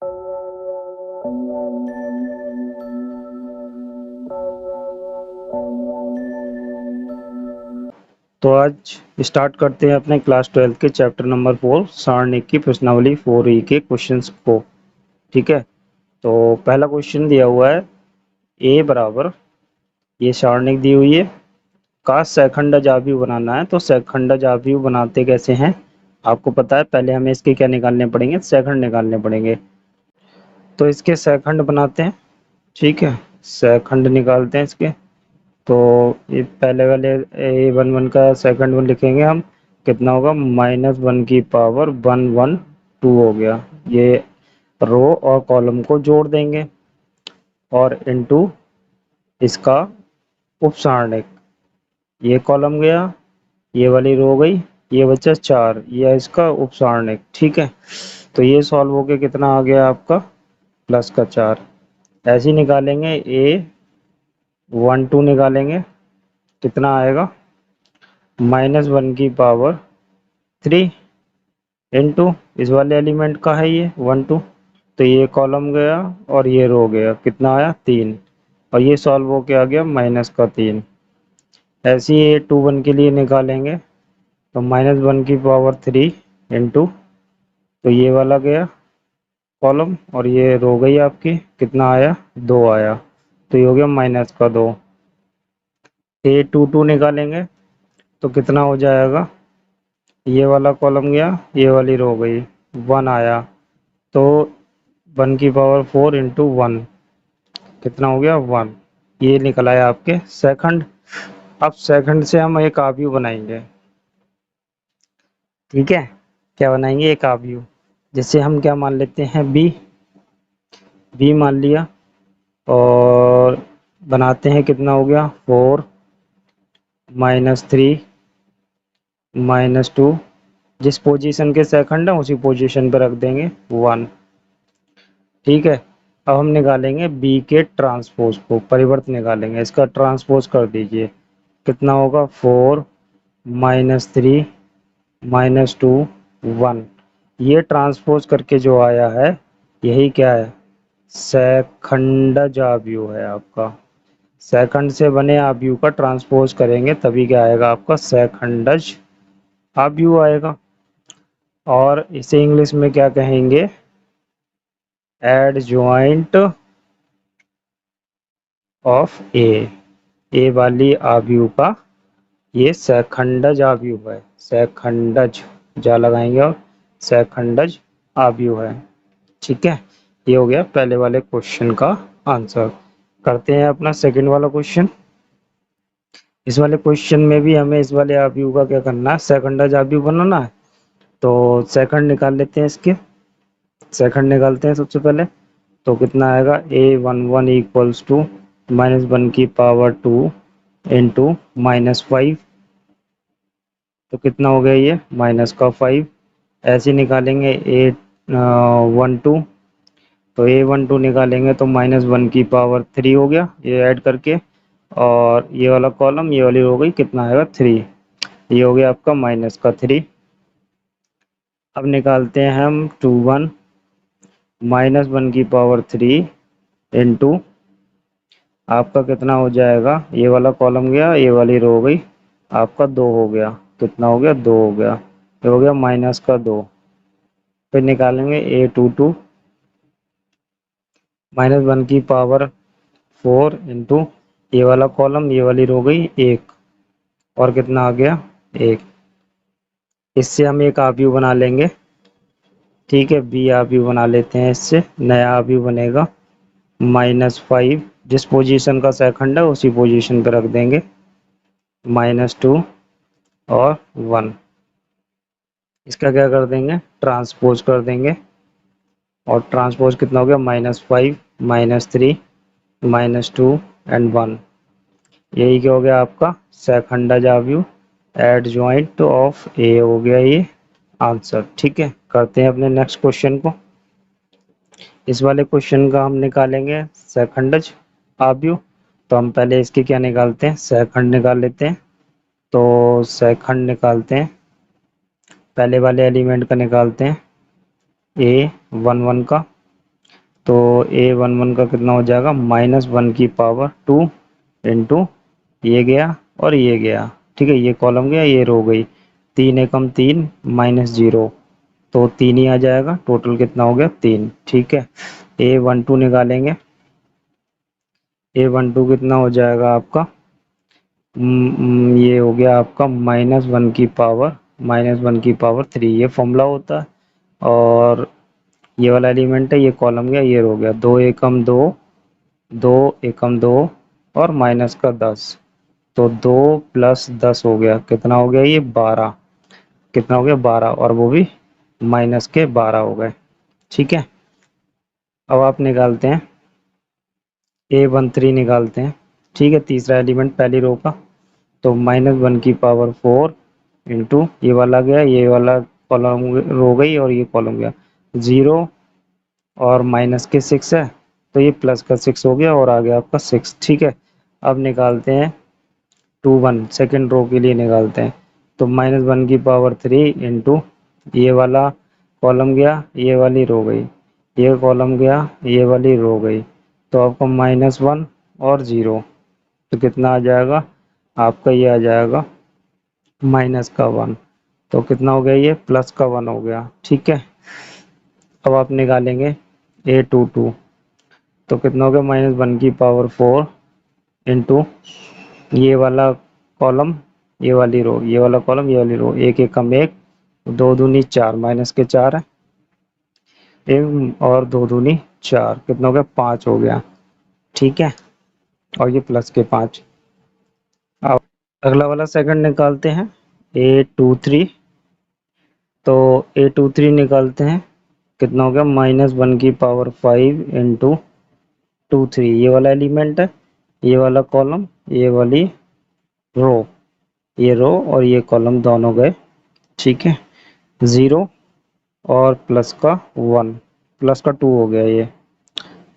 तो आज स्टार्ट करते हैं अपने क्लास 12 के चैप्टर नंबर 4 सारणिक की प्रश्नावली 4E के क्वेश्चंस को। ठीक है, तो पहला क्वेश्चन दिया हुआ है ए बराबर, ये सारणिक दी हुई है, का सहखंडज आव्यूह बनाना है। तो सहखंडज आव्यूह बनाते कैसे हैं आपको पता है। पहले हमें इसके क्या निकालने पड़ेंगे, सहखंड निकालने पड़ेंगे। तो इसके सहखंड बनाते हैं। ठीक है, सहखंड निकालते हैं इसके। तो ये पहले वाले A11 का सेकंड वन लिखेंगे हम, कितना होगा -1 की पावर 112 हो गया। ये रो और कॉलम को जोड़ देंगे और इनटू इसका उपसारणिक, ये कॉलम गया, ये वाली रो गई, ये बचा 4, ये इसका उपसारणिक। ठीक है, तो ये सॉल्व होके कितना आ गया आपका +4। ऐसे ही निकालेंगे A12 निकालेंगे, कितना आएगा -1 की पावर 3 इंटू इस वाले एलिमेंट का है ये 1 2, तो ये कॉलम गया और ये रो गया, कितना आया 3, और ये सॉल्व होके आ गया -3। ऐसे ही A21 के लिए निकालेंगे, तो -1 की पावर 3 इंटू, तो ये वाला गया कॉलम और ये रो गई आपकी, कितना आया 2 आया, तो ये हो गया -2। A22 निकालेंगे तो कितना हो जाएगा, ये वाला कॉलम गया, ये वाली रो गई, 1 आया, तो 1 की पावर 4 इंटू 1, कितना हो गया 1। ये निकल आया आपके सेकंड। अब सेकंड से हम एक आव्यूह बनाएंगे। ठीक है, क्या बनाएंगे, एक आव्यूह। जैसे हम क्या मान लेते हैं, बी मान लिया, और बनाते हैं, कितना हो गया 4 -3 -2, जिस पोजीशन के सेकंड है उसी पोजीशन पर रख देंगे 1। ठीक है, अब हम निकालेंगे बी के ट्रांसपोज को, परिवर्त निकालेंगे, इसका ट्रांसपोज कर दीजिए, कितना होगा 4 -3 -2 1। ये ट्रांसपोज करके जो आया है यही क्या है, सहखंडज आव्यूह है आपका। सेकंड से बने आव्यूह का ट्रांसपोज करेंगे तभी क्या आएगा आपका सहखंडज आव्यूह आएगा। और इसे इंग्लिश में क्या कहेंगे, एडजॉइंट ऑफ ए वाली आव्यूह का ये सहखंडज आव्यूह है। सहखंडज जा लगाएंगे और सहखंडज आव्यूह है। ठीक है, ये हो गया पहले वाले क्वेश्चन का आंसर। करते हैं अपना सेकंड वाला क्वेश्चन। इस वाले क्वेश्चन में भी हमें इस वाले आव्यूह का क्या करना है, सहखंडज आव्यूह बनाना है। तो सेकंड निकाल लेते हैं, इसके सेकंड निकालते हैं सबसे पहले। तो कितना आएगा, A11 इक्वल्स टू -1 की पावर 2 इंटू -5, तो कितना हो गया ये -5। ऐसे निकालेंगे A12, तो A12 निकालेंगे तो -1 की पावर 3 हो गया, ये ऐड करके, और ये वाला कॉलम, ये वाली हो गई, कितना आएगा 3, ये हो गया आपका -3। अब निकालते हैं हम 21 -1 की पावर 3 इंटू, आपका कितना हो जाएगा, ये वाला कॉलम गया, ये वाली रो हो गई, आपका 2 हो गया, कितना हो गया 2 हो गया, ये हो गया -2। फिर निकालेंगे A22 -1 की पावर 4 इंटू, ये वाला कॉलम, ये वाली रो गई 1, और कितना आ गया 1। इससे हम एक आव्यूह बना लेंगे। ठीक है, बी आव्यूह बना लेते हैं, इससे नया आव्यूह बनेगा -5, जिस पोजीशन का सेकंड है उसी पोजीशन पे रख देंगे, -2 और 1। इसका क्या कर देंगे, ट्रांसपोज कर देंगे, और ट्रांसपोज कितना हो गया -5 -3 -2 एंड 1। यही क्या हो गया आपका सहखंडज आव्यूह, एडजॉइंट ऑफ ए हो गया ये आंसर। ठीक है, करते हैं अपने नेक्स्ट क्वेश्चन को। इस वाले क्वेश्चन का हम निकालेंगे सहखंडज आव्यूह। तो हम पहले इसके क्या निकालते हैं, सहखंड निकाल लेते हैं। तो सहखंड निकालते हैं, पहले वाले एलिमेंट का निकालते हैं A11 का, तो A11 का कितना हो जाएगा, -1 की पावर 2 इंटू ये गया और ये गया, ठीक है, ये कॉलम गया, ये रो गई, 3 एकम 3 -0, तो 3 ही आ जाएगा, टोटल कितना हो गया 3, ठीक है। A12 निकालेंगे, A12 कितना हो जाएगा आपका, ये हो गया आपका -1 की पावर 3, ये फॉर्मूला होता है। और ये वाला एलिमेंट है, ये कॉलम गया, ये रो गया, 2 एकम 2, 2 एकम 2 और माइनस का 10, तो 2 + 10 हो गया, कितना हो गया ये 12, कितना हो गया 12, और वो भी -12 हो गए, ठीक है। अब आप निकालते हैं A13 निकालते हैं, ठीक है, तीसरा एलिमेंट पहली रो का, तो -1 की पावर 4 इंटू ये वाला गया, ये वाला कॉलम रो गई और ये कॉलम गया, 0 और माइनस के 6 है, तो ये प्लस का 6 हो गया और आ गया आपका 6, ठीक है। अब निकालते हैं 2 1 सेकेंड रो के लिए निकालते हैं, तो -1 की पावर 3 इंटू ये वाला कॉलम गया, ये वाली रो गई, ये कॉलम गया, ये वाली रो गई, तो आपका -1 और 0, तो कितना आ जाएगा आपका, ये आ जाएगा -1, तो कितना हो गया ये +1 हो गया, ठीक है। अब आप निकालेंगे A22, तो कितना हो गया -1 की पावर 4 इंटू ये वाला कॉलम, ये वाली रो, ये वाला कॉलम, ये वाली रो, एक एकम 1, 2 दूनी 4, माइनस के 4 है, 1 और 2 दूनी 4, कितना हो गया 5 हो गया, ठीक है, और ये प्लस के 5। अब अगला वाला सेकंड निकालते हैं A23, तो A23 निकालते हैं, कितना हो गया -1 की पावर 5 इंटू 2 3, ये वाला एलिमेंट है, ये वाला कॉलम, ये वाली रो, ये रो और ये कॉलम दोनों गए, ठीक है, 0 और +1, +2 हो गया ये,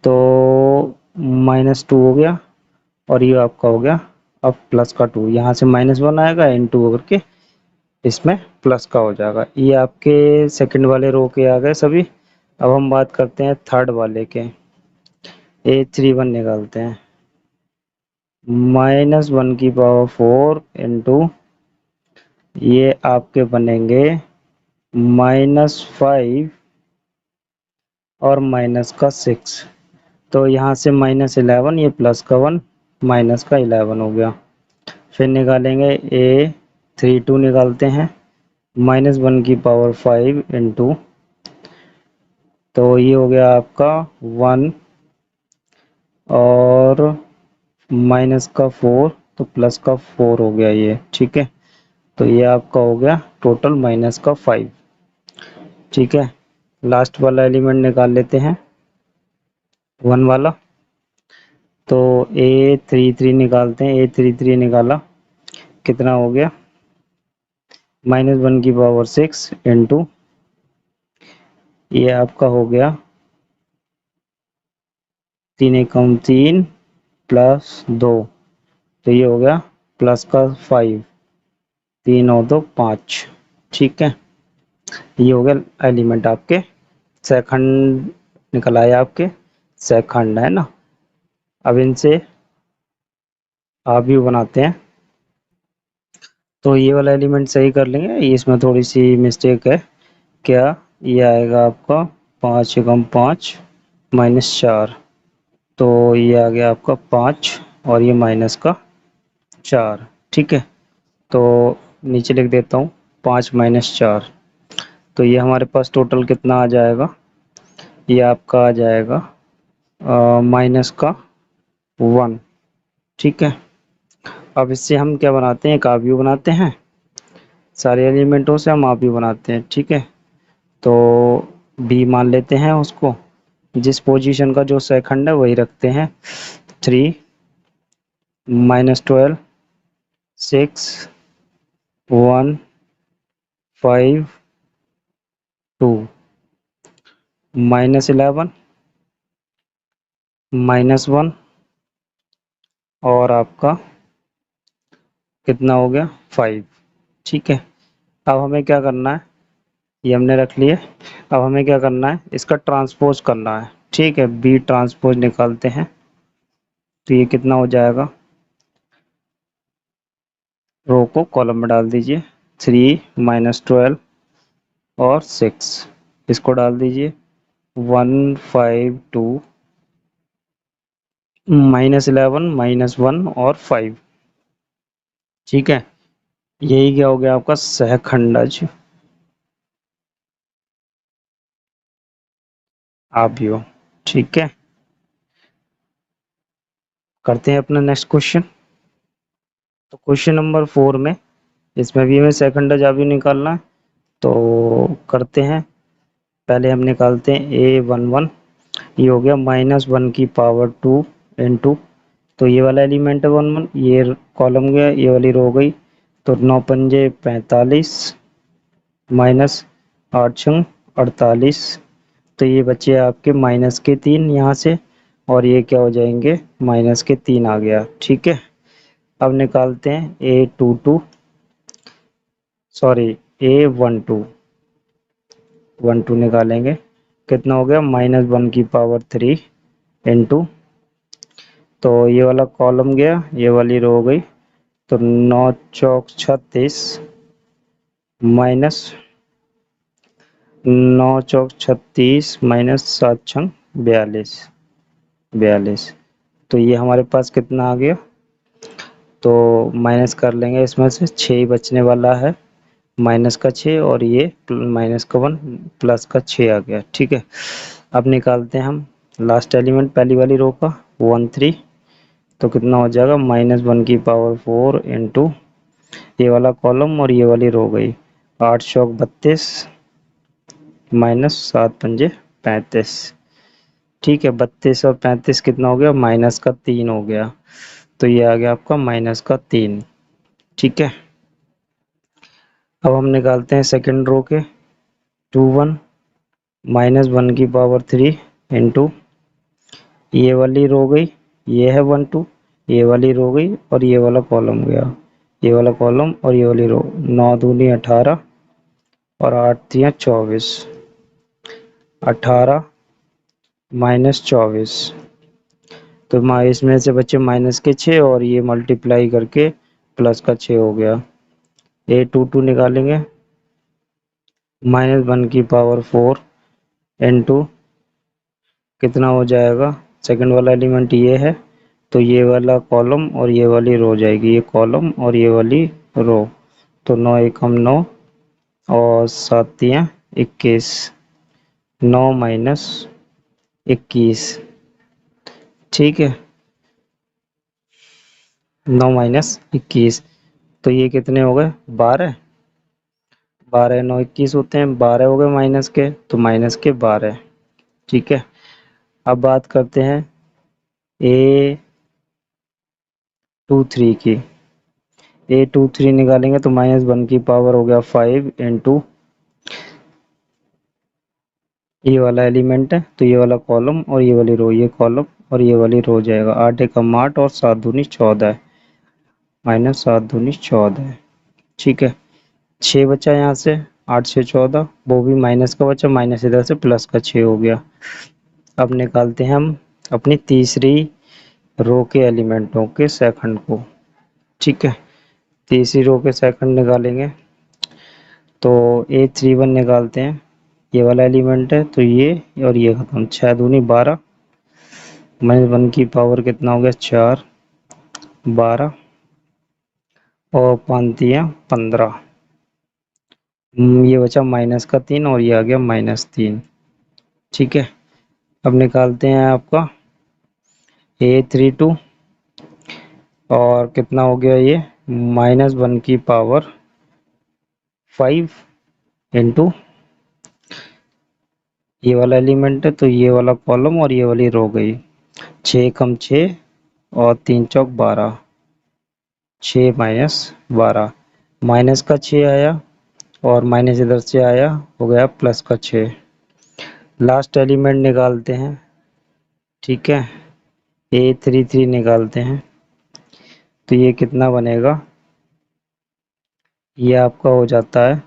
तो -2 हो गया और ये आपका हो गया अब +2, यहाँ से -1 आएगा * करके इसमें प्लस का हो जाएगा, ये आपके सेकंड वाले रो के आ गए सभी। अब हम बात करते हैं थर्ड वाले के, A31 निकालते हैं, -1 की पावर 4 इंटू ये आपके बनेंगे -5 और माइनस का 6, तो यहाँ से -11, ये +1 माइनस का 11 हो गया। फिर निकालेंगे A32 निकालते हैं, -1 की पावर 5 इंटू, तो ये हो गया आपका 1 और -4, तो +4 हो गया ये, ठीक है, तो ये आपका हो गया टोटल -5, ठीक है। लास्ट वाला एलिमेंट निकाल लेते हैं 1 वाला, तो A33 निकालते हैं, A33 निकाला, कितना हो गया -1 की पावर 6 इंटू ये आपका हो गया 3 एकम 3 +2, तो ये हो गया प्लस का 5, 3 और 2 5, ठीक है, ये हो गया एलिमेंट आपके सेकंड निकल आया, आपके सेकंड है ना। अब इनसे आप भी बनाते हैं, तो ये वाला एलिमेंट सही कर लेंगे, इसमें थोड़ी सी मिस्टेक है, क्या ये आएगा आपका 5 एकम 5 -4, तो ये आ गया आपका 5 और ये माइनस का 4, ठीक है, तो नीचे लिख देता हूँ 5 - 4, तो ये हमारे पास टोटल कितना आ जाएगा, ये आपका आ जाएगा -1, ठीक है। अब इससे हम क्या बनाते हैं, एक आव्यूह बनाते हैं, सारे एलिमेंटों से हम आव्यूह बनाते हैं, ठीक है, तो B मान लेते हैं उसको, जिस पोजीशन का जो सेकंड है वही रखते हैं, 3 -12 6 1 5 2 -11 -1 और आपका कितना हो गया 5, ठीक है। अब हमें क्या करना है, ये हमने रख लिए, अब हमें क्या करना है, इसका ट्रांसपोज करना है, ठीक है, बी ट्रांसपोज निकालते हैं तो ये कितना हो जाएगा, रो को कॉलम में डाल दीजिए, 3 -12 और 6 इसको डाल दीजिए, 1 5 2 -11 -1 और 5। ठीक है, यही क्या हो गया आपका सहखंडज आव्यूह। ठीक है, करते हैं अपना नेक्स्ट क्वेश्चन। तो क्वेश्चन नंबर 4 में, इसमें भी हमें सहखंडज आव्यूह निकालना है। तो करते हैं, पहले हम निकालते हैं A11, ये हो गया -1 की पावर 2 इंटू, तो ये वाला एलिमेंट है 1 1, ये कॉलम गया, ये वाली रो गई, तो 9 पंजे 45 माइनस 8 छंग 48, तो ये बचे आपके माइनस के 3 यहाँ से, और ये क्या हो जाएंगे, माइनस के 3 आ गया। ठीक है, अब निकालते हैं A22, सॉरी A12 निकालेंगे, कितना हो गया -1 की पावर 3 इंटू, तो ये वाला कॉलम गया, ये वाली रो हो गई, तो 9 चौक 36 माइनस 9 चौक 36 माइनस 7 छंग 42, तो ये हमारे पास कितना आ गया, तो माइनस कर लेंगे, इसमें से 6 ही बचने वाला है, माइनस का 6 और ये माइनस का 1 प्लस का 6 आ गया। ठीक है, अब निकालते हैं हम लास्ट एलिमेंट पहली वाली रो का 1 3, तो कितना हो जाएगा -1 की पावर 4 इंटू, ये वाला कॉलम और ये वाली रो गई, 8 चौक 32 माइनस 7 पंजे 35। ठीक है, 32 और 35 कितना हो गया, माइनस का 3 हो गया, तो ये आ गया आपका -3। ठीक है, अब हम निकालते हैं सेकंड रो के 2 1 -1 की पावर 3 इंटू, ये वाली रो गई, ये है 1 2, ये वाली रो गई और ये वाला कॉलम गया, ये वाला कॉलम और ये वाली रो, 9 दूनी 18 और 8 तियां 24, 18 माइनस 24, तो इसमें से बच्चे माइनस के 6 और ये मल्टीप्लाई करके प्लस का 6 हो गया। A22 निकालेंगे, -1 की पावर 4 इंटू, कितना हो जाएगा, सेकंड वाला एलिमेंट ये है, तो ये वाला कॉलम और ये वाली रो जाएगी, ये कॉलम और ये वाली रो, तो 9 एकम 9 और 7 तियां 21, 9 माइनस 21। ठीक है, 9 माइनस 21, तो ये कितने हो गए 12, 12 9 21 होते हैं, 12 हो गए माइनस के, तो माइनस के 12। ठीक है, अब बात करते हैं A23 की, A23 निकालेंगे तो -1 की पावर हो गया 5 इंटू, ये वाला एलिमेंट है, तो ये वाला कॉलम और ये वाली रो, ये कॉलम और ये वाली रो जाएगा, 8 एकम 8 और 7 दूनी 14 माइनस 7 दूनी 14। ठीक है, 6 बचा यहाँ से, 8 6 14, वो भी माइनस का बचा, माइनस इधर से प्लस का 6 हो गया। अब निकालते हैं हम अपनी तीसरी रो के एलिमेंटों के सेकंड को। ठीक है, तीसरी रो के सेकंड निकालेंगे, तो A31 निकालते हैं, ये वाला एलिमेंट है, तो ये और ये खत्म, 6 दूनी 12 -1 की पावर कितना हो गया 4 12 और 5 तियां 15, ये बचा माइनस का 3 और ये आ गया -3। ठीक है, अब निकालते हैं आपका A32, और कितना हो गया ये -1 की पावर 5 इंटू, ये वाला एलिमेंट है, तो ये वाला कॉलम और ये वाली रो गई, 6 एकम 6 और 3 चौक 12, 6 माइनस 12, माइनस का 6 आया और माइनस इधर से आया, हो गया प्लस का 6। लास्ट एलिमेंट निकालते हैं। ठीक है, A33 निकालते हैं, तो ये कितना बनेगा, ये आपका हो जाता है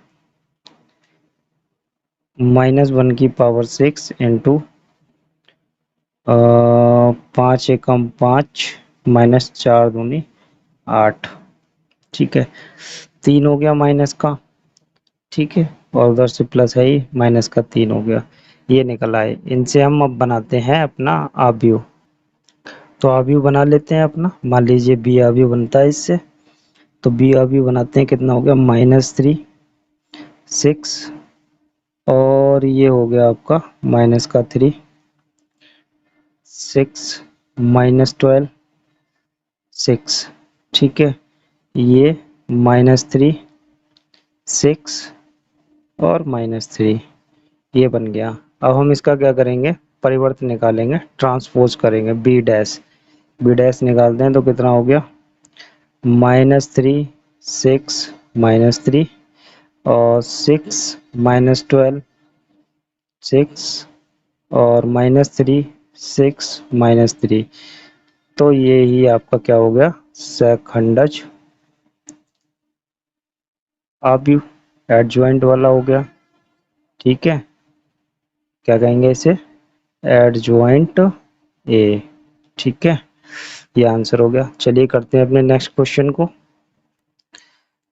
-1 की पावर 6 इंटू, पाँच एकम 5 माइनस 4 दूनी 8। ठीक है, 3 हो गया माइनस का। ठीक है, और उधर से प्लस है ही, माइनस का 3 हो गया, ये निकल आए। इनसे हम अब बनाते हैं अपना आव्यूह। तो आव्यूह बना लेते हैं अपना। मान लीजिए बी आव्यूह बनता है इससे, तो बी आव्यूह बनाते हैं। कितना हो गया, -3 6, और ये हो गया आपका माइनस का 3 6 -12 6। ठीक है, ये -3 6 और -3, ये बन गया। अब हम इसका क्या करेंगे, परिवर्त निकालेंगे, ट्रांसपोज करेंगे। बी डैश निकालते हैं तो कितना हो गया, -3 6 -3 और 6 -12 6 और -3 6 -3। तो ये ही आपका क्या हो गया, सखंडज आव्यूह एडजॉइंट वाला हो गया। ठीक है, क्या कहेंगे इसे, एडजॉइंट ए। ठीक है, ये आंसर हो गया। चलिए करते हैं अपने नेक्स्ट क्वेश्चन को।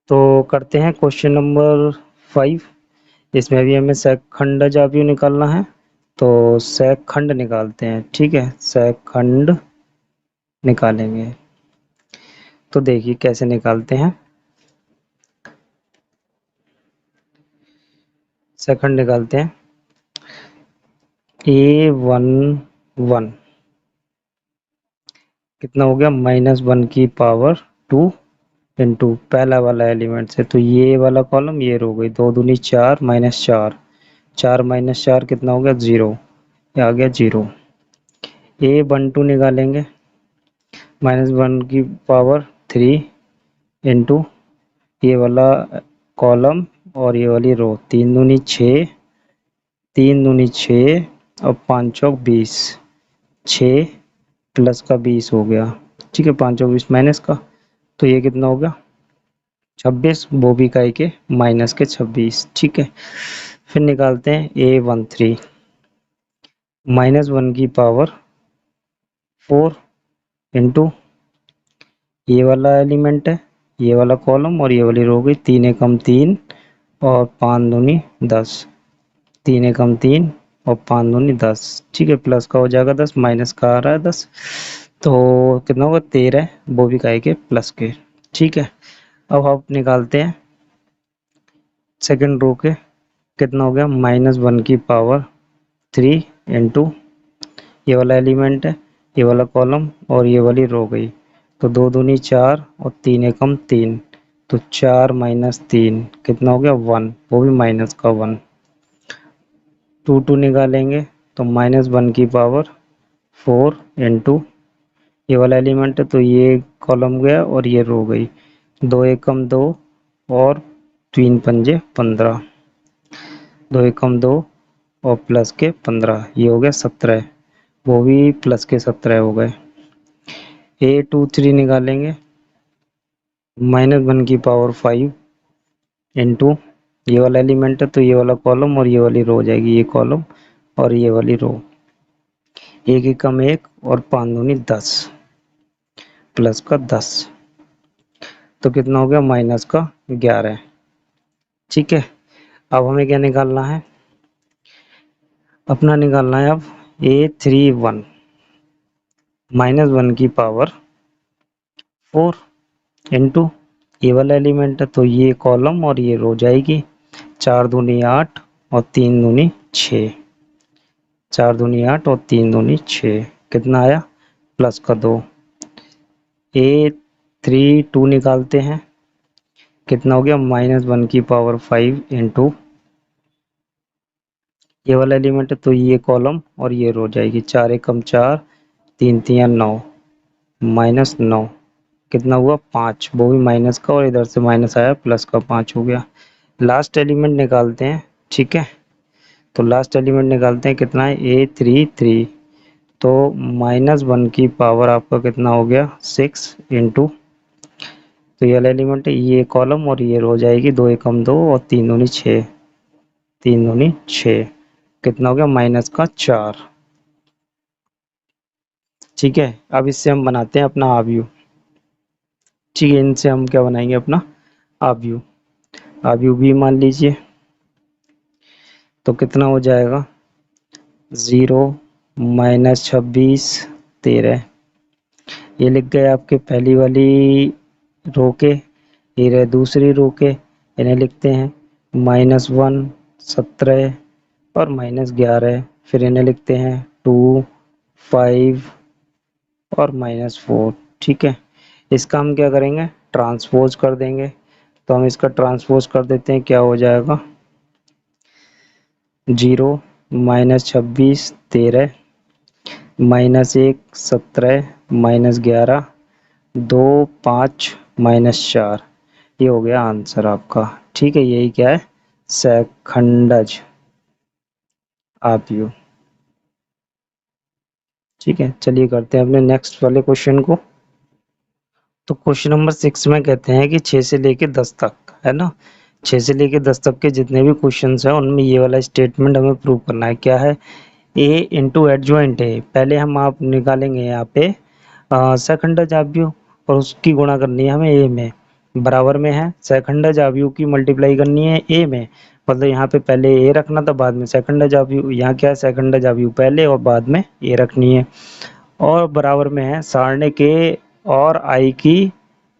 तो करते हैं क्वेश्चन नंबर 5। इसमें भी हमें सखंडज आव्यूह निकालना है, तो सखंड निकालते हैं। ठीक है, सखंड निकालेंगे। तो देखिए कैसे निकालते हैं। सखंड निकालते हैं, A11 कितना हो गया, -1 की पावर 2 इंटू पहला वाला एलिमेंट से, तो ये वाला कॉलम, ये रो गई, 2 दूनी 4 -4, 4 -4 कितना हो गया, 0, ये आ गया 0। A12 निकालेंगे, -1 की पावर 3 इंटू ये वाला कॉलम और ये वाली रो, 3 दूनी 6, 3 दूनी 6 और 5 चौक 20, 6 प्लस का 20 हो गया। ठीक है, 5 चौक 20 माइनस का, तो ये कितना हो गया, 26, वो भी इकाई के माइनस के 26। ठीक है, फिर निकालते हैं A13, -1 की पावर 4 इंटू ये वाला एलिमेंट है, ये वाला कॉलम और ये वाली रो गई, 3 एकम 3 और 5 दूनी 10, 3 एकम 3 और 5 दूनी 10। ठीक है, प्लस का हो जाएगा 10, माइनस का आ रहा है 10, तो कितना होगा 13, वो भी इकाई के प्लस के। ठीक है, अब आप निकालते हैं सेकंड रो के। कितना हो गया, -1 की पावर 3 इंटू ये वाला एलिमेंट है, ये वाला कॉलम और ये वाली रो गई, तो 2 दूनी 4 और 3 एकम 3, तो 4 -3 कितना हो गया 1, वो भी माइनस का 1। 2 निकालेंगे तो -1 की पावर 4 इंटू ये वाला एलिमेंट है, तो ये कॉलम गया और ये रो गई, 2 एकम 2 और 3 पंजे 15, 2 एकम 2 और प्लस के 15, ये हो गया 17, वो भी प्लस के 17 हो गए। A23 निकालेंगे, -1 की पावर 5 इंटू ये वाला एलिमेंट है, तो ये वाला कॉलम और ये वाली रो हो जाएगी, ये कॉलम और ये वाली रो, 1 एकम 1 और 5 दूनी 10 प्लस का 10, तो कितना हो गया, माइनस का 11। ठीक है, अब हमें क्या निकालना है, अपना निकालना है अब A31, -1 की पावर 4 इंटू ये वाला एलिमेंट है, तो ये कॉलम और ये रो जाएगी, 4 दूनी 8 और 3 दूनी 6, 4 दूनी 8 और 3 दूनी 6, कितना आया, प्लस का 2। A32 निकालते हैं, कितना हो गया, -1 की पावर 5 इंटू ये वाला एलिमेंट है, तो ये कॉलम और ये रो जाएगी, 4 एकम 4, 3 3 9, -9 कितना हुआ 5, वो भी माइनस का, और इधर से माइनस आया प्लस का 5 हो गया। लास्ट एलिमेंट निकालते हैं। ठीक है, तो लास्ट एलिमेंट निकालते हैं, कितना है A33, तो -1 की पावर आपका कितना हो गया 6 इंटू, तो ये वाला एलिमेंट है, ये कॉलम और ये रो हो जाएगी, 2 एकम 2 और 3 दूनी 6, 3 दूनी 6, कितना हो गया माइनस का 4। ठीक है, अब इससे हम बनाते हैं अपना आव्यूह। ठीक है, इनसे हम क्या बनाएंगे, अपना आव्यूह। आव्यूह भी मान लीजिए, तो कितना हो जाएगा, 0 -26 13। ये लिख गए आपके पहली वाली रो के। ये रहे दूसरी रो के, इन्हें लिखते हैं -1 17 और -11। फिर इन्हें लिखते हैं 2 5 और -4। ठीक है, इसका हम क्या करेंगे, ट्रांसपोज कर देंगे। तो हम इसका ट्रांसपोज कर देते हैं, क्या हो जाएगा, 0 -26 13 -1 17 -11 2 5 -4। ये हो गया आंसर आपका। ठीक है, यही क्या है, सेखंडज आव्यूह। ठीक है, चलिए करते हैं अपने नेक्स्ट वाले क्वेश्चन को। तो क्वेश्चन नंबर 6 में कहते हैं कि 6 से लेके 10 तक, है ना, 6 से लेके 10 तक के जितने भी क्वेश्चंस हैं उनमें ये वाला स्टेटमेंट हमें प्रूव करना है। क्या है, ए इंटू एडजॉइंट है। पहले हम आप निकालेंगे यहाँ पे सेकंड आव्यूह, और उसकी गुणा करनी है हमें ए में। बराबर में है, सेकंड आव्यूह की मल्टीप्लाई करनी है ए में, मतलब यहाँ पे पहले ए रखना था, बाद में सेकंड आव्यूह। यहाँ क्या है, सेकंड आव्यूह पहले और बाद में ए रखनी है। और बराबर में है, सारणी के और आई की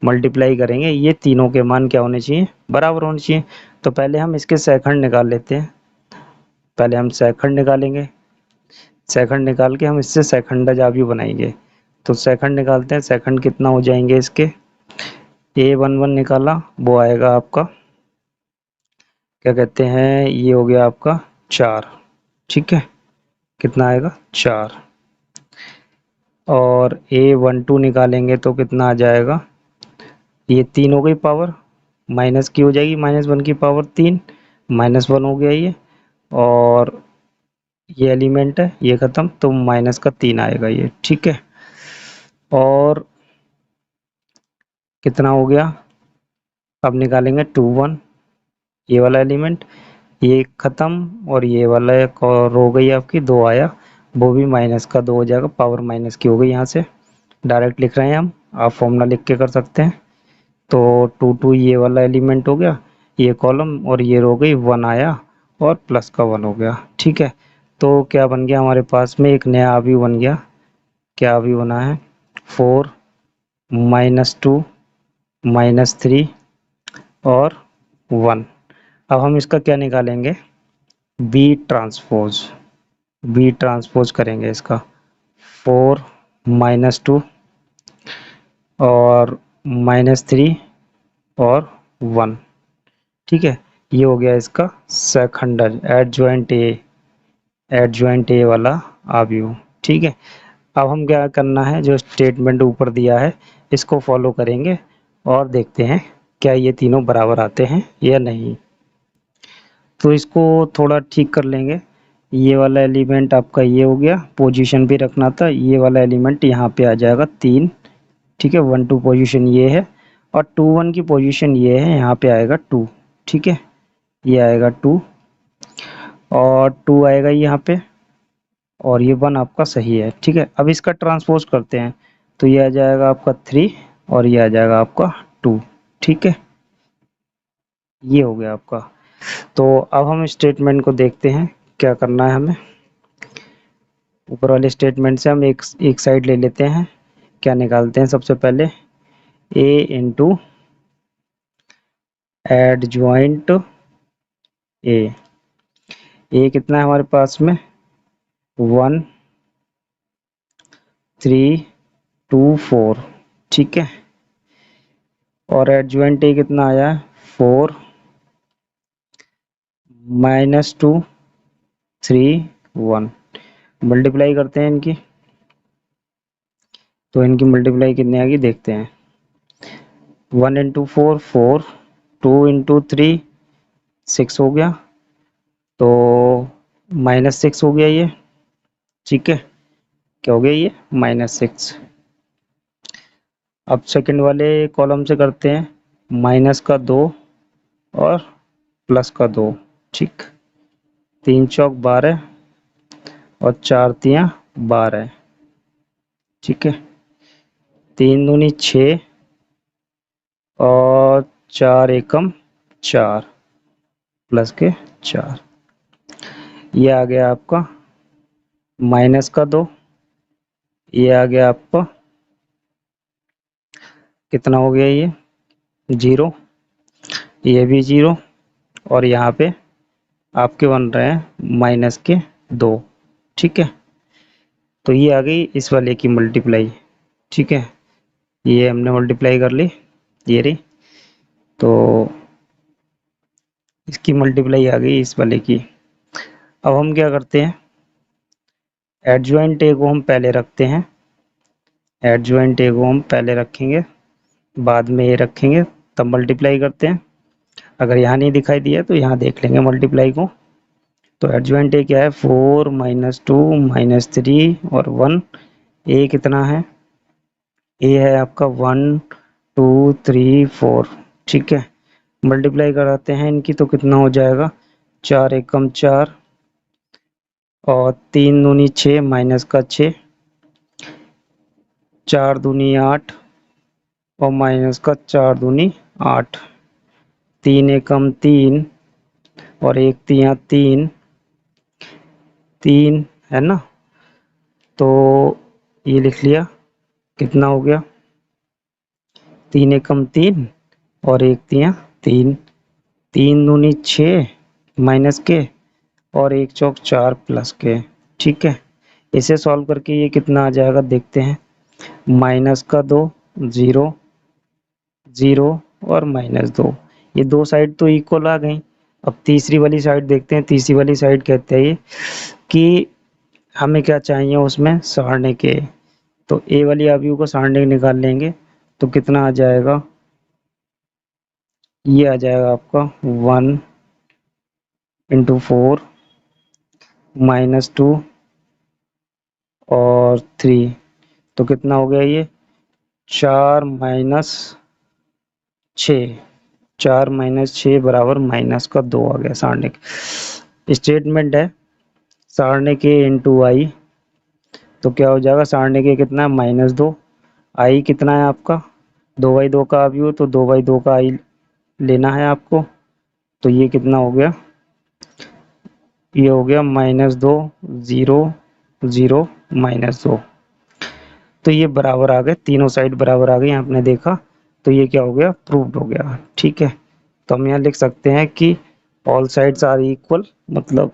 मल्टीप्लाई करेंगे, ये तीनों के मान क्या होने चाहिए, बराबर होने चाहिए। तो पहले हम इसके सेकंड निकाल लेते हैं। पहले हम सेकंड निकालेंगे, सेकंड निकाल के हम इससे सेकंड आव्यूह बनाएंगे। तो सेकंड निकालते हैं, सेकंड कितना हो जाएंगे इसके, A11 निकाला, वो आएगा आपका, क्या कहते हैं, ये हो गया आपका 4। ठीक है, कितना आएगा, 4। और A12 निकालेंगे तो कितना आ जाएगा, ये 3 हो गई पावर, माइनस की हो जाएगी, -1 की पावर 3, -1 हो गया ये। और ये एलिमेंट है, ये खत्म, तो माइनस का 3 आएगा ये। ठीक है, और कितना हो गया, अब निकालेंगे 2 1, ये वाला एलिमेंट, ये खत्म, और ये वाला एक और हो गई आपकी 2 आया, वो भी माइनस का 2 हो जाएगा, पावर माइनस की हो गई। यहाँ से डायरेक्ट लिख रहे हैं हम, आप फॉर्मूला लिख के कर सकते हैं। तो 2 2 ये वाला एलिमेंट हो गया, ये कॉलम, और ये रो गई 1 आया, और प्लस का 1 हो गया। ठीक है, तो क्या बन गया हमारे पास में, एक नया आव्यूह बन गया। क्या आव्यूह बना है, 4 -2 -3 और 1। अब हम इसका क्या निकालेंगे, बी ट्रांसपोज। बी ट्रांसपोज करेंगे इसका, 4 -2 और -3 और 1। ठीक है, ये हो गया इसका सेकंडर एडजॉइंट ए वाला आव्यूह। ठीक है, अब हम क्या करना है, जो स्टेटमेंट ऊपर दिया है इसको फॉलो करेंगे, और देखते हैं क्या ये तीनों बराबर आते हैं या नहीं। तो इसको थोड़ा ठीक कर लेंगे। ये वाला एलिमेंट आपका ये हो गया, पोजीशन भी रखना था, ये वाला एलिमेंट यहाँ पे आ जाएगा 3। ठीक है, 1 2 पोजीशन ये है, और 2 1 की पोजीशन ये है, यहाँ पे आएगा 2। ठीक है, ये आएगा 2, और 2 आएगा यहाँ पे, और ये 1 आपका सही है। ठीक है, अब इसका ट्रांसपोज करते हैं, तो ये आ जाएगा आपका 3, और ये आ जाएगा आपका 2। ठीक है, ये हो गया आपका। तो अब हम स्टेटमेंट को देखते हैं क्या करना है हमें। ऊपर वाले स्टेटमेंट से हम एक साइड ले लेते हैं। क्या निकालते हैं, सबसे पहले a इंटू एडजॉइंट ए कितना है हमारे पास में, 1 3 2 4। ठीक है, और एडजॉइंट ए कितना आया है, 4 -2 3 1। मल्टीप्लाई करते हैं इनकी, तो इनकी मल्टीप्लाई कितनी आएगी देखते हैं। 1 इंटू 4 4, 2 इंटू 3 6 हो गया, तो -6 हो गया ये। ठीक है, क्या हो गया ये, -6। अब सेकंड वाले कॉलम से करते हैं, माइनस का 2 और प्लस का 2। ठीक, 3 चौक 12 और 4 तियाँ 12। ठीक है, 3 दूनी 6 और 4 एकम 4 प्लस के 4। ये आ गया आपका माइनस का 2। ये आ गया आपका कितना हो गया, ये 0, ये भी 0 और यहाँ पे आपके बन रहे हैं माइनस के 2। ठीक है, तो ये आ गई इस वाले की मल्टीप्लाई। ठीक है, ये हमने मल्टीप्लाई कर ली, ये रही, तो इसकी मल्टीप्लाई आ गई इस वाले की। अब हम क्या करते हैं, एडजॉइंट ए को हम पहले रखते हैं, एडजॉइंट ए को हम पहले रखेंगे, बाद में ये रखेंगे, तब मल्टीप्लाई करते हैं। अगर यहाँ नहीं दिखाई दिया तो यहाँ देख लेंगे मल्टीप्लाई को। तो एडजॉइंट ए क्या है, 4 -2 -3 और 1। ए कितना है, ए है आपका 1 2 3 4। ठीक है, मल्टीप्लाई कराते हैं इनकी तो कितना हो जाएगा, 4 एकम 4 और 3 दूनी 6 माइनस का 6, 4 दूनी 8 और माइनस का 4 दूनी 8, 3 एकम 3 और 1 तिया 3, 3 है ना, तो ये लिख लिया, कितना हो गया, 3 एकम 3 और 1 तिया 3, 3 दूनी 6 माइनस के और 1 चौक 4 प्लस के। ठीक है, इसे सॉल्व करके ये कितना आ जाएगा देखते हैं, माइनस का 2 0 0 और -2, ये दो साइड तो इक्वल आ गई। अब तीसरी वाली साइड देखते हैं, तीसरी वाली साइड कहते हैं कि हमें क्या चाहिए उसमें, सारने के। तो ए वाली अवयव को सारने के निकाल लेंगे तो कितना आ जाएगा, ये आ जाएगा आपका 1 × 4 -2 और 3, तो कितना हो गया ये 4 -6, 4 -6 बराबर माइनस का 2 आ गया सारने के। स्टेटमेंट है सारने के इंटू आई, तो क्या हो जाएगा, सारने के कितना है -2, आई कितना है आपका 2/2 का अवयव, तो 2/2 का आई लेना है आपको। तो ये कितना हो गया, ये हो गया -2 0 0 -2। तो ये बराबर आ गए, तीनों साइड बराबर आ गई, आपने देखा, तो ये क्या हो गया, प्रूव्ड हो गया। ठीक है, तो हम यहाँ लिख सकते हैं कि ऑल साइड्स आर इक्वल, मतलब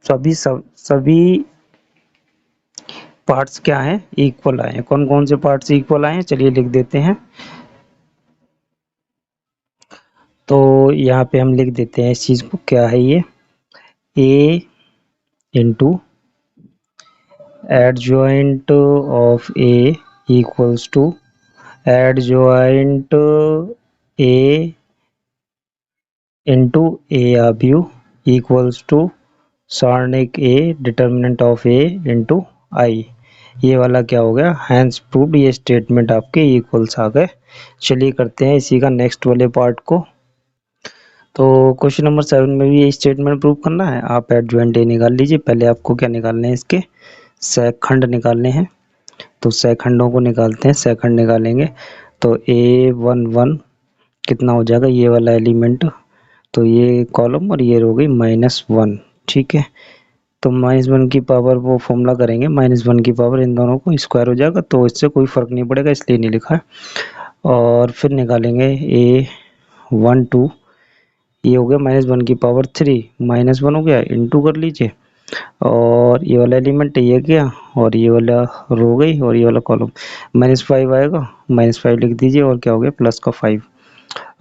सभी पार्ट्स क्या हैं, इक्वल आए हैं। कौन कौन से पार्ट्स इक्वल आए हैं, चलिए लिख देते हैं। तो यहाँ पे हम लिख देते हैं इस चीज को, क्या है ये, A into adjoint of A equals to adjoint A into A अवयव इक्वल्स टू सारणिक A determinant of A into I. ये वाला क्या हो गया, हैंस प्रूव्ड, ये स्टेटमेंट आपके इक्वल्स आ गए। चलिए करते हैं इसी का नेक्स्ट वाले पार्ट को। तो क्वेश्चन नंबर 7 में भी ये स्टेटमेंट प्रूव करना है। आप एडजॉइंट ए निकाल लीजिए, पहले आपको क्या निकालने हैं, इसके सेखंड निकालने हैं। तो सेखंडों को निकालते हैं, सेखंड निकालेंगे तो A11 कितना हो जाएगा, ये वाला एलिमेंट, तो ये कॉलम और ये हो गई -1। ठीक है, तो -1 की पावर वो फॉर्मूला करेंगे, -1 की पावर इन दोनों को स्क्वायर हो जाएगा, तो इससे कोई फर्क नहीं पड़ेगा, इसलिए नहीं लिखा है। और फिर निकालेंगे A12, ये हो गया -1 की पावर 3, -1 हो गया, इंटू कर लीजिए, और ये वाला एलिमेंट ये गया और ये वाला रो गई और ये वाला कॉलम, -5 आएगा, -5 लिख दीजिए और क्या हो गया प्लस का 5।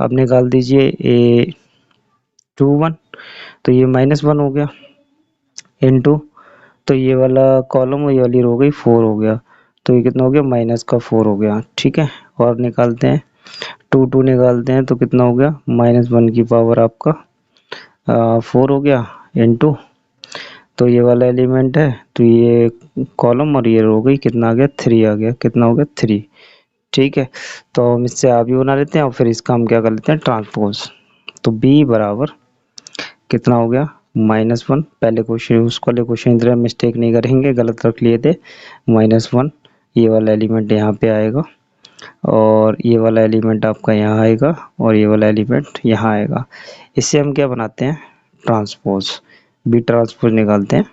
अब निकाल दीजिए A21, तो ये -1 हो गया, इंटू, तो ये वाला कॉलम और ये वाली रो गई 4 हो गया, तो ये कितना हो गया माइनस का 4 हो गया। ठीक है, और निकालते हैं 2 निकालते हैं तो कितना हो गया, -1 की पावर आपका 4 हो गया, इंटू, तो ये वाला एलिमेंट है, तो ये कॉलम और ये रो गई, कितना आ गया 3 आ गया, कितना हो गया 3। ठीक है, तो हम इससे आप भी बना लेते हैं और फिर इसका हम क्या कर लेते हैं ट्रांसपोज। तो b बराबर कितना हो गया -1, पहले क्वेश्चन उस वाले क्वेश्चन की तरह मिस्टेक नहीं करेंगे, गलत रख लिए थे, -1, ये वाला एलिमेंट यहाँ पे आएगा और ये वाला एलिमेंट आपका यहाँ आएगा और ये वाला एलिमेंट यहाँ आएगा। इससे हम क्या बनाते हैं, ट्रांसपोज, बी ट्रांसपोज निकालते हैं।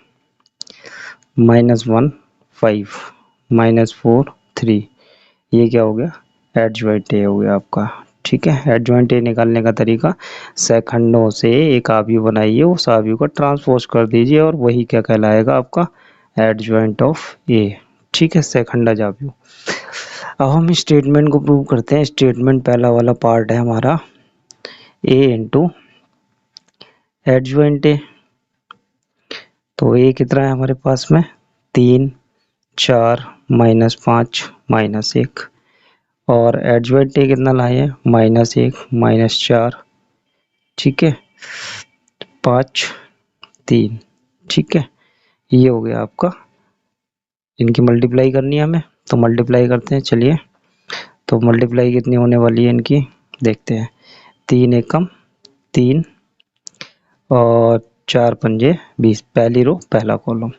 -1 5 -4 3, ये क्या हो गया, एडजॉइंट ए हो गया आपका। ठीक है, एडजॉइंट ए निकालने का तरीका, सेखंडों से एक आव्यूह बनाइए, उस आव्यूह को ट्रांसपोज कर दीजिए और वही क्या कहलाएगा आपका, एडजॉइंट ऑफ ए। ठीक है, सेखंडज आव्यूह। अब हम स्टेटमेंट को प्रूव करते हैं। स्टेटमेंट पहला वाला पार्ट है हमारा ए इंटू एडजॉइंट ए। तो ए कितना है हमारे पास में, 3 4 -5 -1, और एडजॉइंट ए कितना लाए हैं, -1 -4, ठीक है, 5 3, ठीक है, ये हो गया आपका। इनकी मल्टीप्लाई करनी है हमें, तो मल्टीप्लाई करते हैं। चलिए, तो मल्टीप्लाई कितनी होने वाली है इनकी, देखते हैं। 3 एकम 3 और 4 पंजे 20, पहली रो पहला कॉलम,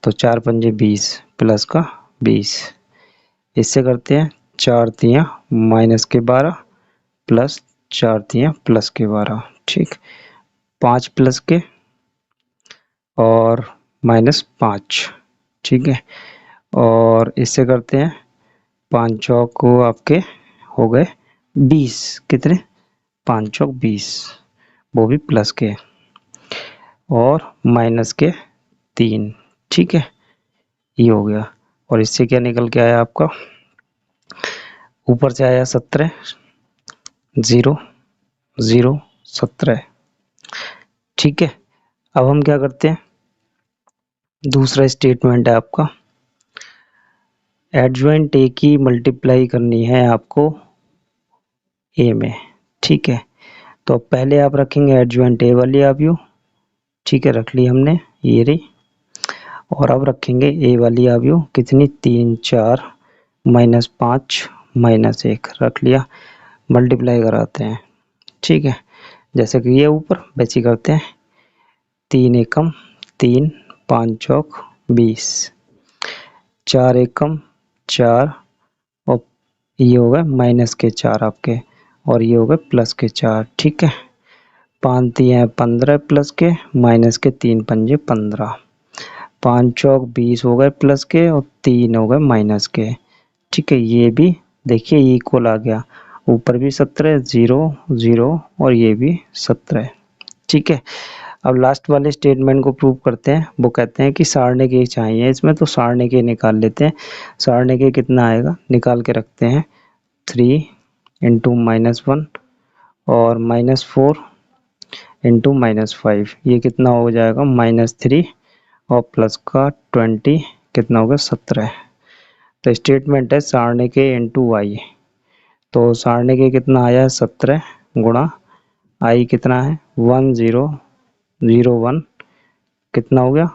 तो 4 पंजे 20 प्लस का 20, इससे करते हैं 4 तियां -12 प्लस 4 तियां +12, ठीक, 5 प्लस के और -5, ठीक है, और इससे करते हैं 5 चौक को आपके हो गए 20, कितने, 5 चौक 20, वो भी प्लस के और माइनस के 3, ठीक है, ये हो गया। और इससे क्या निकल के आया आपका, ऊपर से आया 17 0 0 17, ठीक है। अब हम क्या करते हैं, दूसरा स्टेटमेंट है आपका, एडजॉइंट ए की मल्टीप्लाई करनी है आपको ए में, ठीक है। तो पहले आप रखेंगे एडजॉइंट ए वाली आव्यूह, ठीक है, रख ली हमने, ये रही। और अब रखेंगे ए वाली आव्यूह, कितनी, 3 4 -5 -1, रख लिया। मल्टीप्लाई कराते हैं, ठीक है, जैसे कि ये ऊपर वैसे ही करते हैं। 3 एकम 3, 5 चौक 20, 4 एकम 4, और ये हो गए माइनस के 4 आपके, और ये हो गए प्लस के 4, ठीक है। 5 तियां 15 प्लस के, माइनस के 3 पंजे 15, 5 चौक 20 हो गए प्लस के और 3 हो गए माइनस के, ठीक है। ये भी देखिए इक्वल आ गया, ऊपर भी 17 0 0 और ये भी 17, ठीक है। अब लास्ट वाले स्टेटमेंट को प्रूव करते हैं। वो कहते हैं कि सारणिक ए चाहिए इसमें, तो सारणिक ए निकाल लेते हैं। सारणिक ए कितना आएगा, निकाल के रखते हैं। 3 इंटू -1 और -4 इंटू -5, ये कितना हो जाएगा, -3 और प्लस का 20, कितना होगा, 17। तो स्टेटमेंट है सारणिक ए इंटू वाई, तो सारणिक ए कितना आया है, 17 गुणा आई कितना है, 1 0 0 1, कितना हो गया,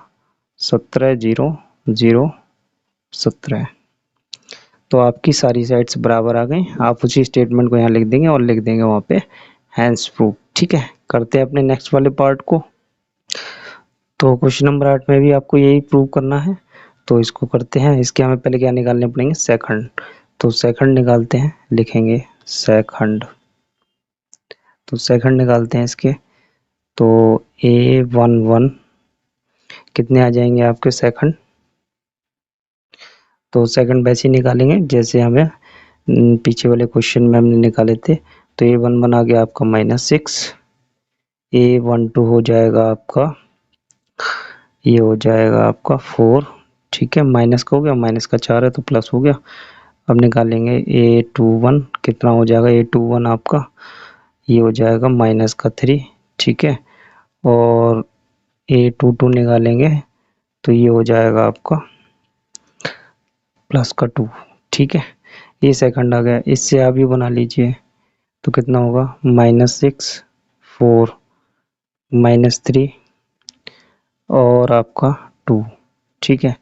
17 0 0 17। तो आपकी सारी साइड्स बराबर आ गई। आप उसी स्टेटमेंट को यहाँ लिख देंगे और लिख देंगे वहाँ पे हैंस प्रूफ, ठीक है। करते हैं अपने नेक्स्ट वाले पार्ट को। तो क्वेश्चन नंबर 8 में भी आपको यही प्रूव करना है, तो इसको करते हैं। इसके हमें पहले क्या निकालने पड़ेंगे, सेकंड, तो सेकंड निकालते हैं, लिखेंगे सेकंड, तो सेकंड निकालते हैं इसके। तो A11 कितने आ जाएंगे आपके सेकंड, तो सेकंड वैसे ही निकालेंगे जैसे हमें पीछे वाले क्वेश्चन में हमने निकाले थे। तो A11 आ गया आपका -6, A12 हो जाएगा आपका, ये हो जाएगा आपका 4, ठीक है, माइनस का हो गया, माइनस का 4 है तो प्लस हो गया। अब निकालेंगे A21, कितना हो जाएगा, A21 आपका ये हो जाएगा -3, ठीक है, और A22 निकालेंगे तो ये हो जाएगा आपका प्लस का 2, ठीक है। ये सेकंड आ गया, इससे आप ये बना लीजिए, तो कितना होगा, -6 4 -3 और आपका 2, ठीक है।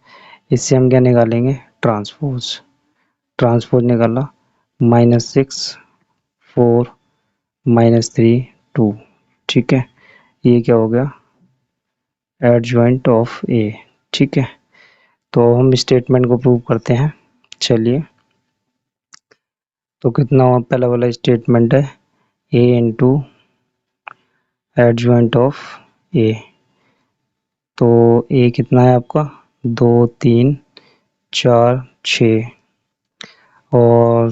इससे हम क्या निकालेंगे, ट्रांसपोज, ट्रांसपोज निकाला, -6 4 -3 2, ठीक है, ये क्या हो गया, एडजॉइंट ऑफ ए, ठीक है। तो हम स्टेटमेंट को प्रूव करते हैं। चलिए, तो कितना हुआ, पहला वाला स्टेटमेंट है A into adjoint of A, तो ए कितना है आपका 2 3 4 6, और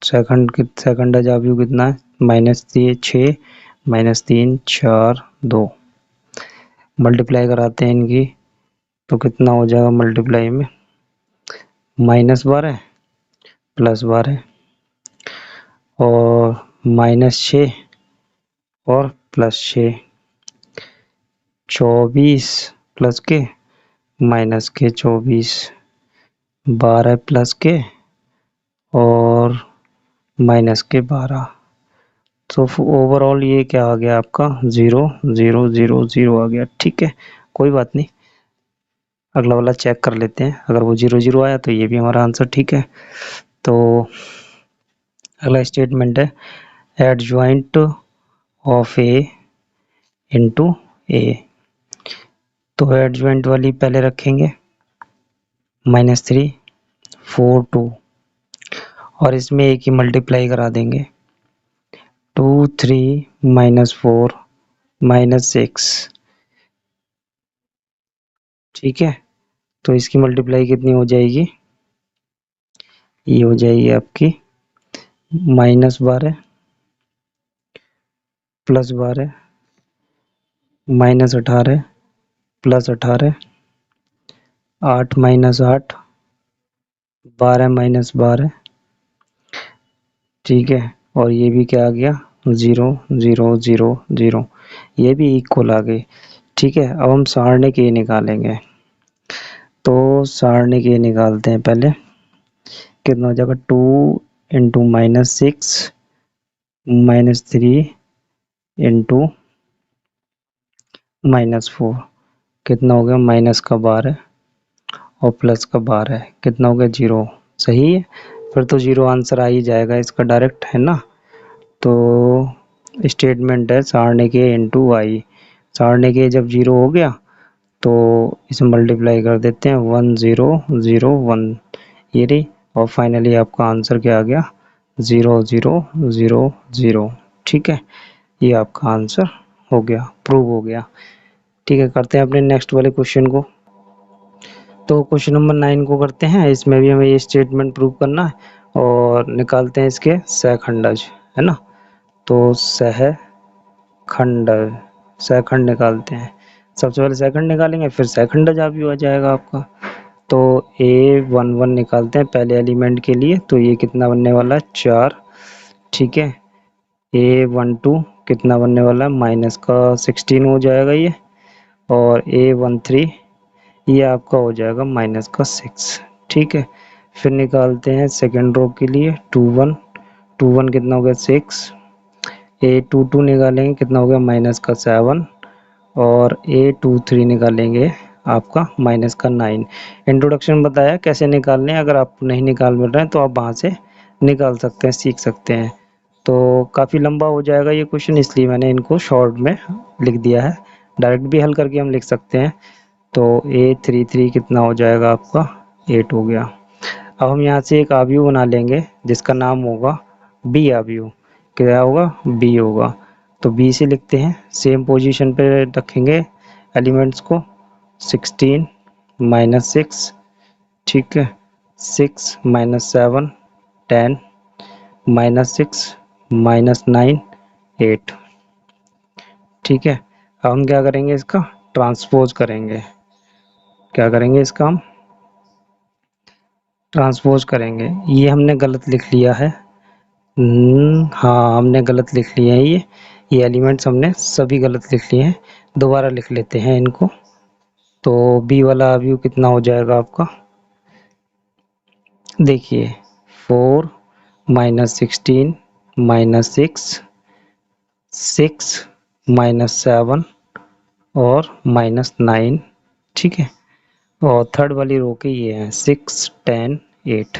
सेकंड अजाबियु कितना है -6 -3 4 2, मल्टीप्लाई कराते हैं इनकी, तो कितना हो जाएगा मल्टीप्लाई में -12 +12 और -6 और +6, 24 प्लस के माइनस के 24, 12 प्लस के और माइनस के 12, तो ओवरऑल ये क्या आ गया आपका 0 0 0 0 आ गया। ठीक है, कोई बात नहीं, अगला वाला चेक कर लेते हैं, अगर वो 0 0 आया तो ये भी हमारा आंसर ठीक है। तो अगला स्टेटमेंट है एडजॉइंट ऑफ ए इंटू ए, तो एडजॉइंट वाली पहले रखेंगे -3 4 2, और इसमें एक ही मल्टीप्लाई करा देंगे 2 3 -4 -6, ठीक है, तो इसकी मल्टीप्लाई कितनी हो जाएगी, ये हो जाएगी आपकी -12 +12 -18 +18, 8 -8 12 -12, ठीक है, और ये भी क्या आ गया 0 0 0 0, ये भी इक्वल आ गई। ठीक है, अब हम सारणी के निकालेंगे, तो सारणी के निकालते हैं पहले, कितना हो जाएगा 2 इंटू -6 -3 इंटू -4, कितना हो गया माइनस का 12 और प्लस का 12, कितना हो गया 0, सही है, फिर तो 0 आंसर आ ही जाएगा इसका डायरेक्ट, है ना। तो स्टेटमेंट है सारणी के इंटू आई, सारणी के जब 0 हो गया तो इसे मल्टीप्लाई कर देते हैं 1 0 0 1, ये रही, और फाइनली आपका आंसर क्या आ गया 0 0 0 0। ठीक है, ये आपका आंसर हो गया, प्रूव हो गया। ठीक है, करते हैं अपने नेक्स्ट वाले क्वेश्चन को। तो क्वेश्चन नंबर 9 को करते हैं, इसमें भी हमें ये स्टेटमेंट प्रूव करना है और निकालते हैं इसके सहखंडज, है ना। तो सहखंड निकालते हैं, सबसे पहले सहखंड निकालेंगे फिर सहखंडज भी आ जाएगा आपका। तो A11 निकालते हैं पहले एलिमेंट के लिए, तो ये कितना बनने वाला है 4, ठीक है। A12 कितना बनने वाला है -16 हो जाएगा ये, और A13 ये आपका हो जाएगा -6, ठीक है। फिर निकालते हैं सेकेंड रो के लिए 21 कितना हो गया 6, A22 निकालेंगे कितना हो गया -7, और A23 निकालेंगे आपका -9। इंट्रोडक्शन बताया कैसे निकालने हैं, अगर आप नहीं निकाल मिल रहे हैं तो आप वहाँ से निकाल सकते हैं, सीख सकते हैं। तो काफ़ी लंबा हो जाएगा ये क्वेश्चन, इसलिए मैंने इनको शॉर्ट में लिख दिया है, डायरेक्ट भी हल करके हम लिख सकते हैं। तो A33 कितना हो जाएगा आपका 8 हो गया। अब हम यहाँ से एक आव्यूह बना लेंगे जिसका नाम होगा बी आव्यूह, क्या होगा बी होगा, तो बी से लिखते हैं, सेम पोजीशन पे रखेंगे एलिमेंट्स को, 16 -6, ठीक है, 6 -7 10 -6 -9 8, ठीक है। अब हम क्या करेंगे, इसका ट्रांसपोज करेंगे, क्या करेंगे इसका हम ट्रांसपोज करेंगे, ये हमने गलत लिख लिया है, हाँ हमने गलत लिख लिए हैं, ये एलिमेंट्स हमने सभी गलत लिख लिए हैं, दोबारा लिख लेते हैं इनको। तो बी वाला व्यू कितना हो जाएगा आपका, देखिए 4 -16 -6 6 -7 और -9, ठीक है, और थर्ड वाली रो के ये है 6 10 8।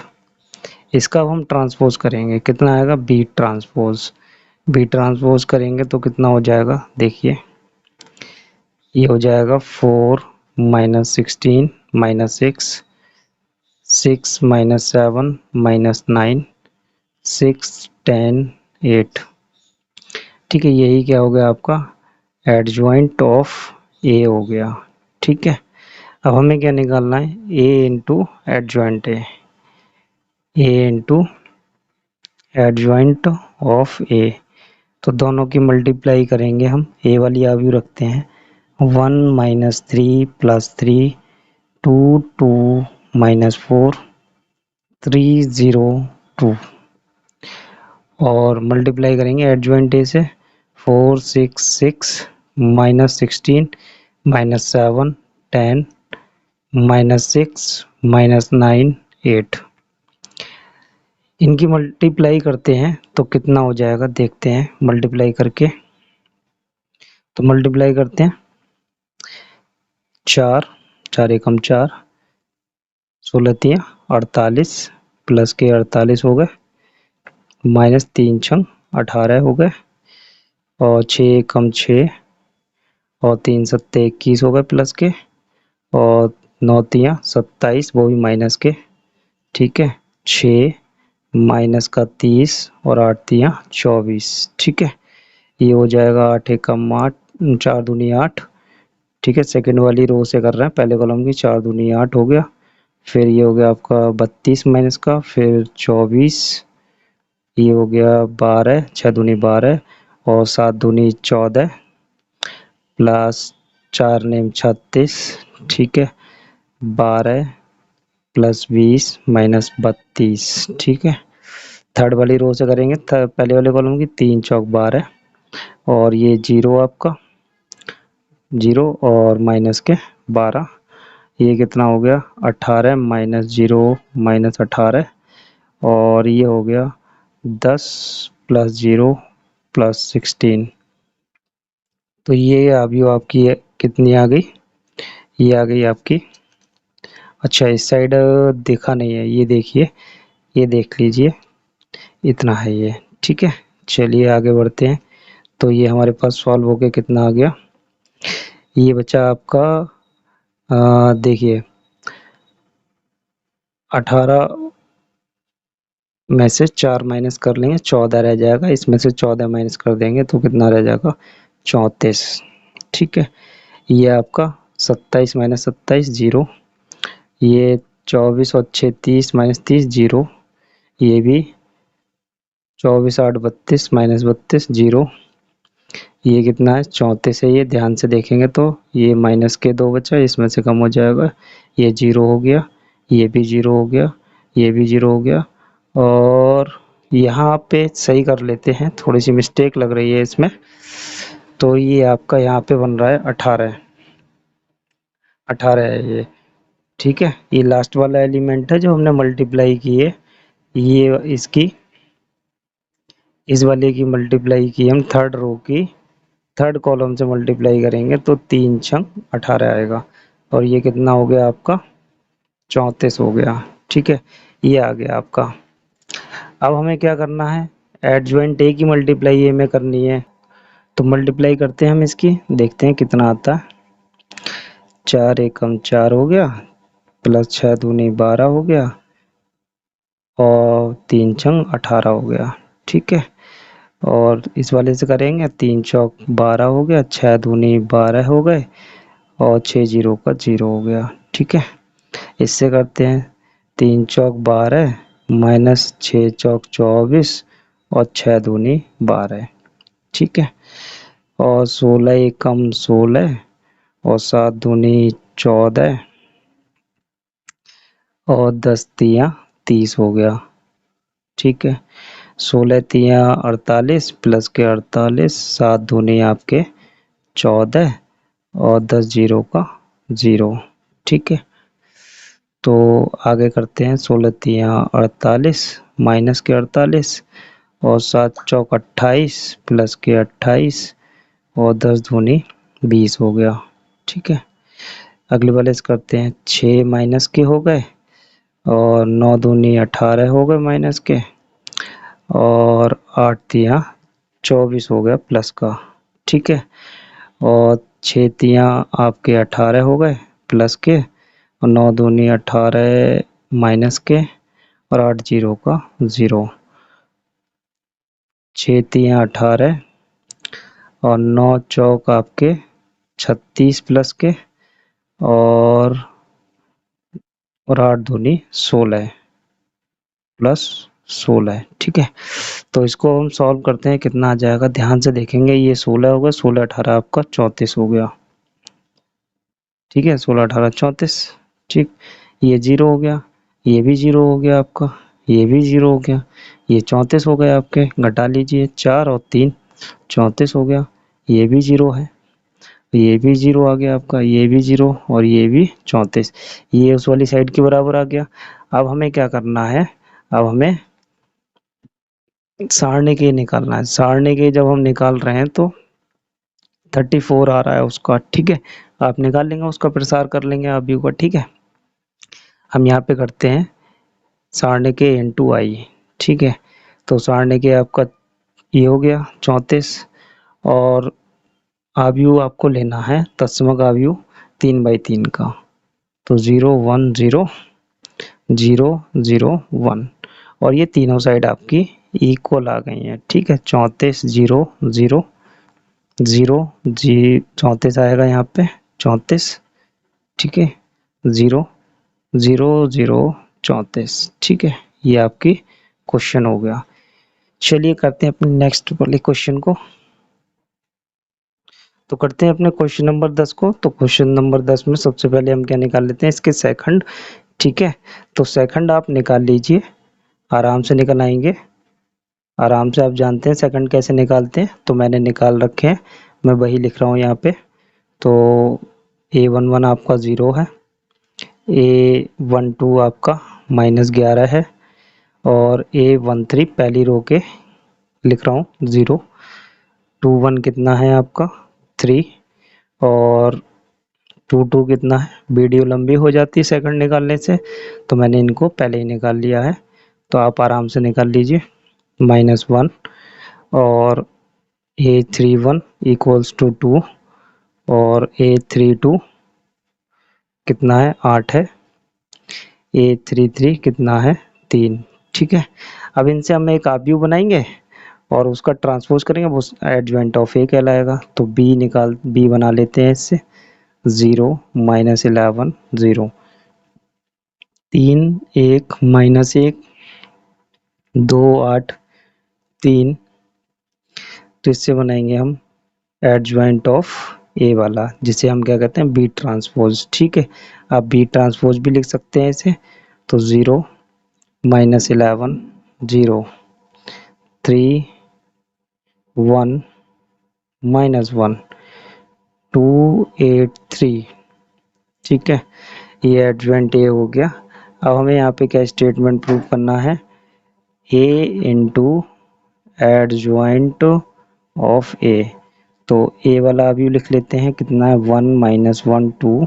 इसका अब हम ट्रांसपोज करेंगे, कितना आएगा बी ट्रांसपोज करेंगे तो कितना हो जाएगा, देखिए ये हो जाएगा 4 -16 -6 6 माइनस 7 माइनस 9, 6 10 8। ठीक है, यही क्या हो गया आपका एडजॉइंट ऑफ ए हो गया। ठीक है, अब हमें क्या निकालना है, A into adjoint A into adjoint of A. तो दोनों की मल्टीप्लाई करेंगे हम, ए वाली आव्यू रखते हैं 1 माइनस 3 प्लस 3 2 2 माइनस 4 3 0 2 और मल्टीप्लाई करेंगे एडजॉइंट ए से 4 6 6 माइनस 16 माइनस 7 10 माइनस 6 माइनस 9 8। इनकी मल्टीप्लाई करते हैं तो कितना हो जाएगा देखते हैं मल्टीप्लाई करके। तो मल्टीप्लाई करते हैं 4 4 एकम 4 16 तिया 48 प्लस के 48 हो गए माइनस 3 छंग 18 हो गए और 6 एकम 6 और 3 सत्ते 21 हो गए प्लस के और 9 तिया 27 वो भी माइनस के। ठीक है, 6 माइनस का 30 और 8 तिया 24। ठीक है, ये हो जाएगा 8 एकम 8 4 दूनी 8। ठीक है, सेकंड वाली रो से कर रहे हैं, पहले कॉलम की 4 दूनी 8 हो गया। फिर ये हो गया आपका 32 माइनस का, फिर 24, ये हो गया 12 6 दूनी 12 और 7 दूनी 14 प्लस 4 नेम 36। ठीक है, 12 प्लस 20 माइनस 32। ठीक है, थर्ड वाली रो से करेंगे, पहले वाले कॉलम की 3 चौक 12 और ये 0 आपका 0 और माइनस के 12। ये कितना हो गया 18 माइनस 0 माइनस 18 और ये हो गया 10 प्लस 0 प्लस 16। तो ये अभी आपकी कितनी आ गई, ये आ गई आपकी। अच्छा, इस साइड देखा नहीं है, ये देखिए, ये देख लीजिए, इतना है ये। ठीक है, चलिए आगे बढ़ते हैं। तो ये हमारे पास सॉल्व हो के कितना आ गया, ये बचा आपका देखिए 18 में से 4 माइनस कर लेंगे 14 रह जाएगा, इसमें से 14 माइनस कर देंगे तो कितना रह जाएगा 34। ठीक है, ये आपका 27 माइनस 27 0, ये 24 और 6 30 माइनस 30 0, ये भी 24 8 32 माइनस 32 0, ये कितना है 34 है। ये ध्यान से देखेंगे तो ये माइनस के 2 बचा, इसमें से कम हो जाएगा, ये 0 हो गया, ये भी 0 हो गया, ये भी 0 हो गया और यहाँ पे सही कर लेते हैं, थोड़ी सी मिस्टेक लग रही है इसमें। तो ये आपका यहाँ पे बन रहा है 18 18 है ये। ठीक है, ये लास्ट वाला एलिमेंट है जो हमने मल्टीप्लाई की है, ये इसकी इस वाले की मल्टीप्लाई की हम थर्ड रो की थर्ड कॉलम से मल्टीप्लाई करेंगे तो 3 छंग 18 आएगा और ये कितना हो गया आपका 34 हो गया। ठीक है, ये आ गया आपका। अब हमें क्या करना है, एडजॉइंट ए की मल्टीप्लाई ए में करनी है, तो मल्टीप्लाई करते हैं हम इसकी, देखते हैं कितना आता है। 4 एकम 4 हो गया प्लस 6 दूनी 12 हो गया और 3 छंग 18 हो गया। ठीक है, और इस वाले से करेंगे 3 चौक 12 हो गया, 6 दूनी 12 हो गए और 6 जीरो का 0 हो गया। ठीक है, इससे करते हैं 3 चौक 12 माइनस 6 चौक 24 और 6 दूनी 12। ठीक है, और 16 एकम 16 और 7 दूनी 14 और 10 तिया 30 हो गया। ठीक है, 16 तिया 48 प्लस के 48, 7 दूनी आपके 14 और 10 जीरो का 0। ठीक है, तो आगे करते हैं 16 तिया 48 माइनस के 48 और 7 चौक 28 प्लस के 28 और 10 दूनी 20 हो गया। ठीक है, अगले वाले से करते हैं 6 माइनस के हो गए और 9 दूनी 18 हो गए माइनस के और 8 तिया 24 हो गया प्लस का। ठीक है, और 6 तिया आपके 18 हो गए प्लस के और 9 दूनी 18 माइनस के और 8 जीरो का 0, 6 3 18 और 9 चौक आपके 36 प्लस के और 8 दूनी 16 प्लस 16, ठीक है। तो इसको हम सॉल्व करते हैं, कितना आ जाएगा ध्यान से देखेंगे। ये 16 हो गया, 16 18 आपका 34 हो गया, ठीक है। 16 18 34, ठीक। ये 0 हो गया, ये भी 0 हो गया आपका, ये भी 0 हो गया, ये 34 हो गए आपके। घटा लीजिए 4 और 3, 34 हो गया। ये भी 0 है, ये भी 0 आ गया आपका, ये भी 0 और ये भी 34। ये उस वाली साइड के बराबर आ गया। अब हमें क्या करना है, अब हमें सारणी के निकालना है। सारणी के जब हम निकाल रहे हैं तो 34 आ रहा है उसका, ठीक है। आप निकाल लेंगे, उसका प्रसार कर लेंगे आप व्यू का, ठीक है। हम यहाँ पे करते हैं सारणी के इंटू आई, ठीक है। तो सारणी के आपका ये हो गया 34 और आव्यूह आपको लेना है तत्समक आव्यूह 3/3 का। तो 0 1 0 0 0 1 और ये तीनों साइड आपकी इक्वल आ गई हैं, ठीक है। 34 0 0 0 जी 34 आएगा यहाँ पे 34, ठीक है। 0 0 0 34, ठीक है। ये आपकी क्वेश्चन हो गया। चलिए करते हैं अपने नेक्स्ट वाले क्वेश्चन को। तो करते हैं अपने क्वेश्चन नंबर 10 को। तो क्वेश्चन नंबर 10 में सबसे पहले हम क्या निकाल लेते हैं, इसके सेकंड, ठीक है। तो सेकंड आप निकाल लीजिए, आराम से निकल आएंगे, आराम से। आप जानते हैं सेकंड कैसे निकालते हैं, तो मैंने निकाल रखे हैं, मैं वही लिख रहा हूँ यहाँ पे। तो A11 आपका 0 है, A12 आपका -11 है और A13 पहली रो के लिख रहा हूँ 0, 21 कितना है आपका 3 और 22 कितना है। वीडियो लंबी हो जाती है सेकंड निकालने से, तो मैंने इनको पहले ही निकाल लिया है। तो आप आराम से निकाल लीजिए, -1 और A31 इक्वल्स टू 2 और A32 कितना है 8 है, A33 कितना है 3, ठीक है। अब इनसे हम एक आव्यूह बनाएंगे और उसका ट्रांसपोज करेंगे, वो एडजॉइंट ऑफ ए कहलाएगा। तो बी बना लेते हैं इससे, 0 -11 0, 3 1 -1 2 8 3। तो इससे बनाएंगे हम एडजॉइंट ऑफ ए वाला, जिसे हम क्या कहते हैं बी ट्रांसपोज, ठीक है। आप बी ट्रांसपोज भी लिख सकते हैं इसे। तो 0 -11 0 3 1 -1 2 8 3, ठीक है। ये एडजॉइंट ए हो गया। अब हमें यहाँ पे क्या स्टेटमेंट प्रूव करना है, A into adjoint of A. तो ए वाला अभी लिख लेते हैं, कितना है 1 -1 2,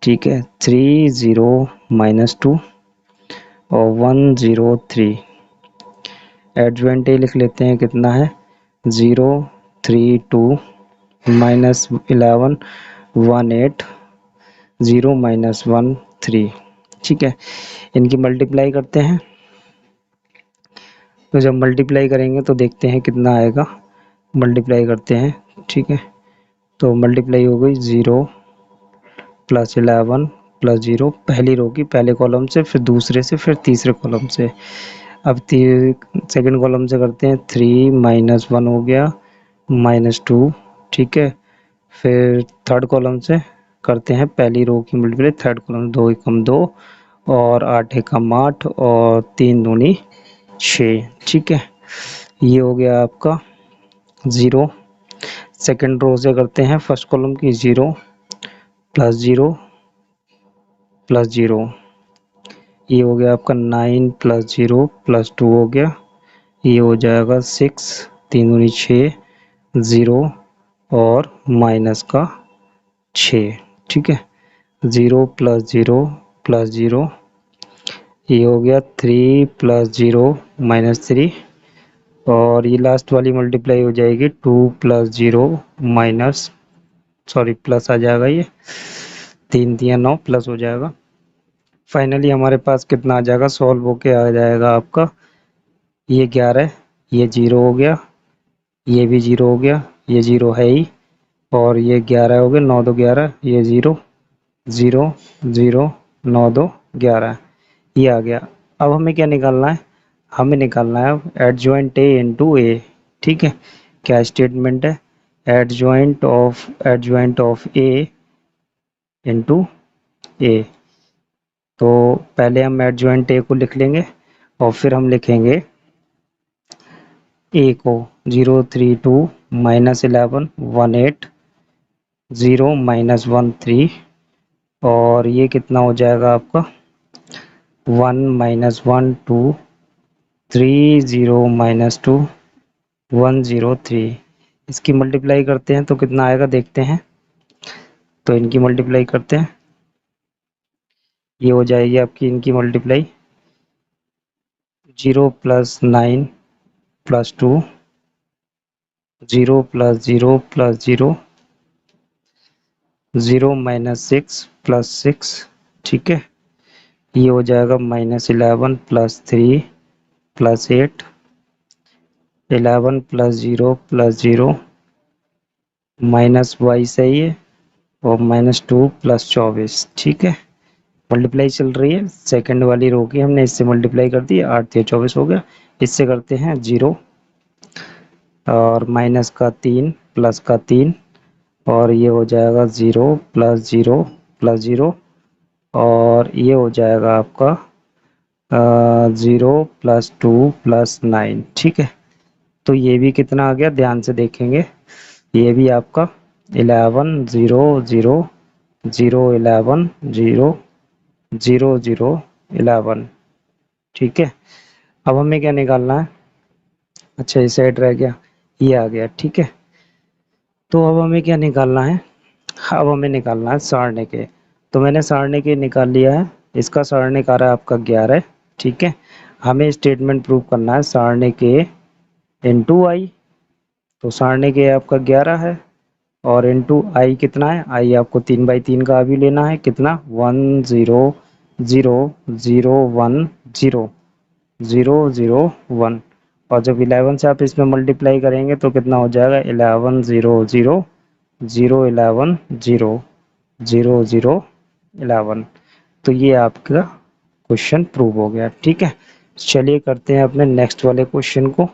ठीक है। 3 0 -2 और 1 0 3। एडजॉइंट ए लिख लेते हैं, कितना है 0 3 2 -11 1 8 0 -1 3, ठीक है। इनकी मल्टीप्लाई करते हैं। तो जब मल्टीप्लाई करेंगे तो देखते हैं कितना आएगा। मल्टीप्लाई करते हैं, ठीक है। तो मल्टीप्लाई हो गई 0 + 11 + 0, पहली रो की पहले कॉलम से, फिर दूसरे से, फिर तीसरे कॉलम से। अब सेकंड कॉलम से करते हैं, 3 -1 हो गया -2, ठीक है। फिर थर्ड कॉलम से करते हैं पहली रो की मल्टीप्लाई, थर्ड कॉलम 2 एकम 2 और 8 एकम 8 और 3 दूनी 6, ठीक है। ये हो गया आपका 0। सेकंड रो से करते हैं फर्स्ट कॉलम की, 0 + 0 + 0। ये हो गया आपका 9 + 0 + 2 हो गया। ये हो जाएगा 6 3 दूनी 6 0 और माइनस का 6, ठीक है। 0 + 0 + 0, ये हो गया 3 + 0 -3 और ये लास्ट वाली मल्टीप्लाई हो जाएगी 2 + 0 प्लस आ जाएगा, ये 3 3 9 प्लस हो जाएगा फाइनली हमारे पास कितना आ जाएगा, सॉल्व होके आ जाएगा आपका ये 11, ये 0 हो गया, ये भी 0 हो गया, ये 0 है ही, और ये 11 हो गया, 9 2 11, ये 0 0 0 9 2 11, ये आ गया। अब हमें क्या निकालना है, हमें निकालना है अब एडजॉइंट ए इंटू ए। ठीक है, क्या स्टेटमेंट है, एडजॉइंट ऑफ ए इंटू ए। तो पहले हम एडजॉइंट ए को लिख लेंगे और फिर हम लिखेंगे ए को 0 3 2 -11 1 8 0 -1 3, और ये कितना हो जाएगा आपका 1 -1 2 3 0 -2 1 0 3। इसकी मल्टीप्लाई करते हैं तो कितना आएगा देखते हैं। तो इनकी मल्टीप्लाई करते हैं, ये हो जाएगी आपकी इनकी मल्टीप्लाई 0 + 9 + 2 0 + 0 + 0 0 -6 + 6। ठीक है, ये हो जाएगा -11 + 3 + 8 11 + 0 + 0 -y सही है, और -2 + 24। ठीक है, मल्टीप्लाई चल रही है, सेकंड वाली रो की हमने इससे मल्टीप्लाई कर दी, 8 3 24 हो गया। इससे करते हैं 0 और माइनस का 3 प्लस का 3, और ये हो जाएगा 0 + 0 + 0, और ये हो जाएगा आपका 0 + 2 + 9। ठीक है, तो ये भी कितना आ गया ध्यान से देखेंगे, ये भी आपका 11 0 0 0 11 0 0 0 11। ठीक है, अब हमें क्या निकालना है, अच्छा ये साइड रह गया, ये आ गया। ठीक है, तो अब हमें क्या निकालना है, अब हमें निकालना है सारणी के। तो मैंने सारणी के निकाल लिया है, इसका सारणिक आ रहा है आपका 11। ठीक है, हमें स्टेटमेंट प्रूव करना है सारणी के इंटू आई। तो सारणी के आपका 11 है, और इंटू आई कितना है, आई आपको 3/3 का अभी लेना है, कितना 1 0 0 0 1 0 0 0 1, और जब 11 से आप इसमें मल्टीप्लाई करेंगे तो कितना हो जाएगा 11 0 0 0 11 0 0 0 11। तो ये आपका क्वेश्चन प्रूव हो गया। ठीक है, चलिए करते हैं अपने नेक्स्ट वाले क्वेश्चन को।